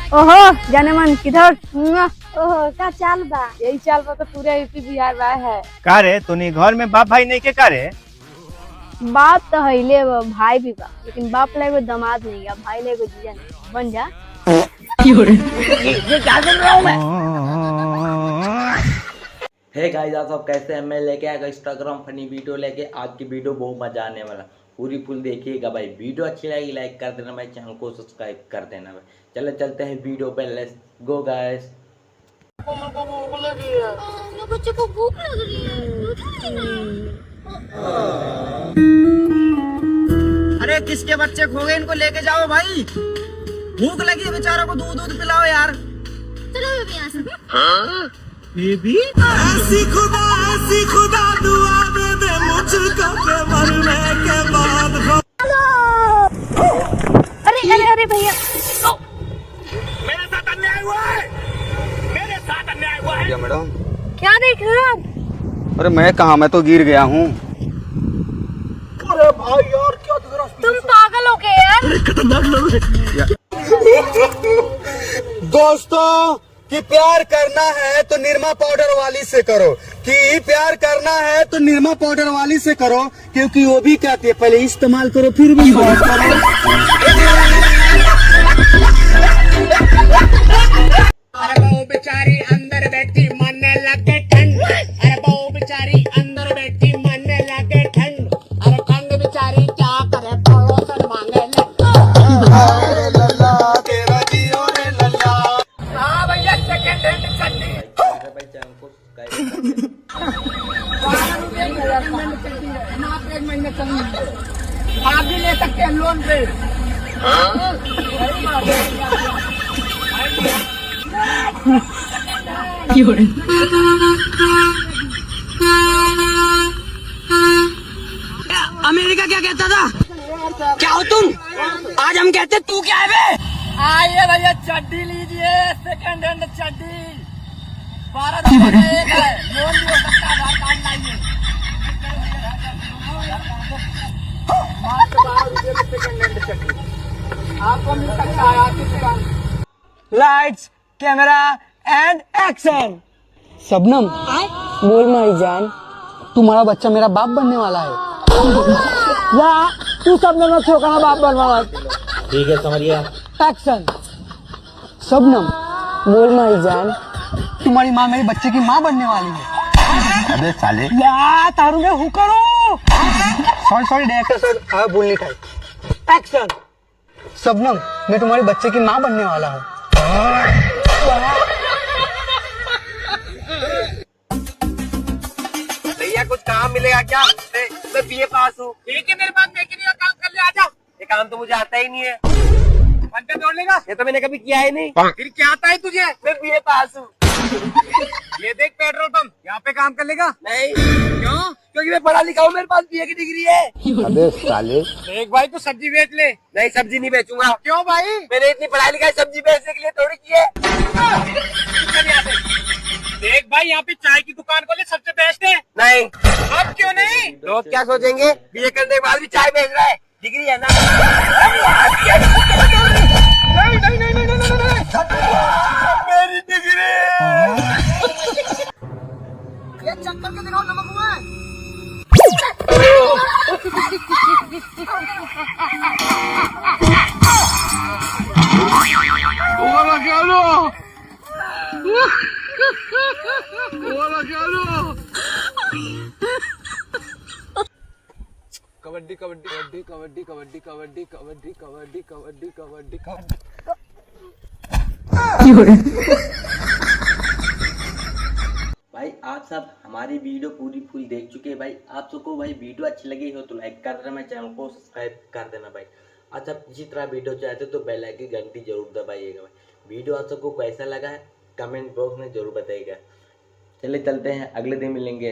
ओहो जाने मन किधर? ओहो का चाल बा? यही चाल बा तो पूरे यूपी बिहार बा है। का रे तूनी घर में बाप भाई नहीं के का रे? बाप तो हईले बा, भाई भी बा, लेकिन बाप ला एगो दामाद नहीं है, भाई ला एगो जीजा नहीं। बन जा। ये क्या कर रहा हूँ मैं? हे गाइस, आप सब कैसे हैं? मैं लेके आएगा इंस्टाग्राम फनी वीडियो लेके। आज की वीडियो बहुत मजा आने वाला, पूरी फुल देखिएगा भाई। वीडियो अच्छी लगी लाइक कर देना भाई, चैनल को सब्सक्राइब कर देना भाई। चलो चलते हैं वीडियो पे, लेट्स गो गाइस। बच्चे को भूख लग रही है। अरे किसके बच्चे खो गए, इनको लेके जाओ भाई। भूख लगी है बेचारों को, दूध दूध पिलाओ यार। चलो बेबी यहाँ से। बेबी ऐसी खुदा दुआ दे मुझको मरने के बाद। अरे अरे अरे भैया, मेरे साथ अन्याय हुआ है, मेरे साथ अन्याय हुआ है। क्या मैडम? क्या देख रहे हो आप? अरे मैं कहाँ, मैं तो गिर गया हूँ। अरे भाई यार क्या दिख रहा है? तुम पागल हो गए यार। खतरनाक लोग हैं। दोस्तों कि प्यार करना है तो निरमा पाउडर वाली से करो, कि प्यार करना है तो निरमा पाउडर वाली से करो, क्योंकि वो भी कहती है पहले इस्तेमाल करो फिर भी बात करो। अरे वो बेचारी अंदर बैठी मरने लगे ठंड। अरे वो बेचारी अंदर बैठी मरने लगे ठंड। अरे ठंड बेचारी क्या करे, पड़ोसन मांगे तेरा जियो रे लल्ला। हाँ भैया सेकंड हैंड चड्डी। भाई चैनल को सब्सक्राइब एक महीने चल आप भी ले सकते हैं लोन पे। अमेरिका क्या कहता था? क्या हो तुम? आज हम कहते तू क्या है बे? आइए भैया चड्डी लीजिए, सेकंड हैंड चड्डी। 12 एक है, लोन भी हो सकता है, आधार कार्ड लाइए। मात्र 12 रुपये में सेकंड हैंड चड्डी आपको मिल सकता है आपकी दुकान। Lights camera and action. Shabnam बोल मारी जान, तुम्हारा बच्चा मेरा बाप बनने वाला है। या तू शबनम में छोकरा बाप बनवा। ठीक है समझ गया। एक्शन। शबनम बोल मारी जान, तुम्हारी माँ मेरे बच्चे की माँ बनने वाली है। अबे साले, या तारू में हु करो। सॉरी डायरेक्टर सर, बोलने टाइप। एक्शन। शबनम मैं तुम्हारे बच्चे की माँ बनने वाला हूँ। भैया कुछ काम मिलेगा क्या? मैं बीए पास हूँ। ठीक है मेरे पास मैकेनिक का काम कर ले, आजा। ये काम तो मुझे आता ही नहीं है। घंटे दौड़ लेगा? ये तो मैंने कभी किया ही नहीं। फिर क्या आता है तुझे? मैं बीए पास हूँ। ये देख पेट्रोल पंप, यहाँ पे काम कर लेगा? नहीं। क्यों? क्योंकि मैं पढ़ा लिखा हूँ, मेरे पास बीए की डिग्री है। अबे साले, एक भाई तू सब्जी बेच ले। नहीं सब्जी नहीं बेचूंगा। क्यों भाई? मैंने इतनी पढ़ाई लिखाई सब्जी बेचने के लिए थोड़ी की है। देख भाई यहाँ पे चाय की दुकान खोले, सबसे बेस्ट है। नहीं। अब क्यों नहीं? लोग क्या सोचेंगे, बीए करने के बाद भी चाय बेच रहा है, डिग्री है ना। नहीं। मेरी डिग्री ये चक्कर के दिखाओ, नमक हुआ है। कबड्डी कबड्डी कबड्डी कबड्डी कबड्डी कबड्डी कबड्डी कबड्डी कबड्डी कबड्डी कबड्डी। भाई आप सब हमारी वीडियो पूरी फुल देख चुके हैं भाई। आप सबको भाई वीडियो अच्छी लगी हो तो लाइक कर देना, चैनल को सब्सक्राइब कर देना भाई। अच्छा इसी तरह वीडियो चाहते हो तो बेल आइकन की घंटी जरूर दबाइएगा भाई। वीडियो आप सबको कैसा लगा है कमेंट बॉक्स में जरूर बताइएगा। चलिए चलते हैं, अगले दिन मिलेंगे।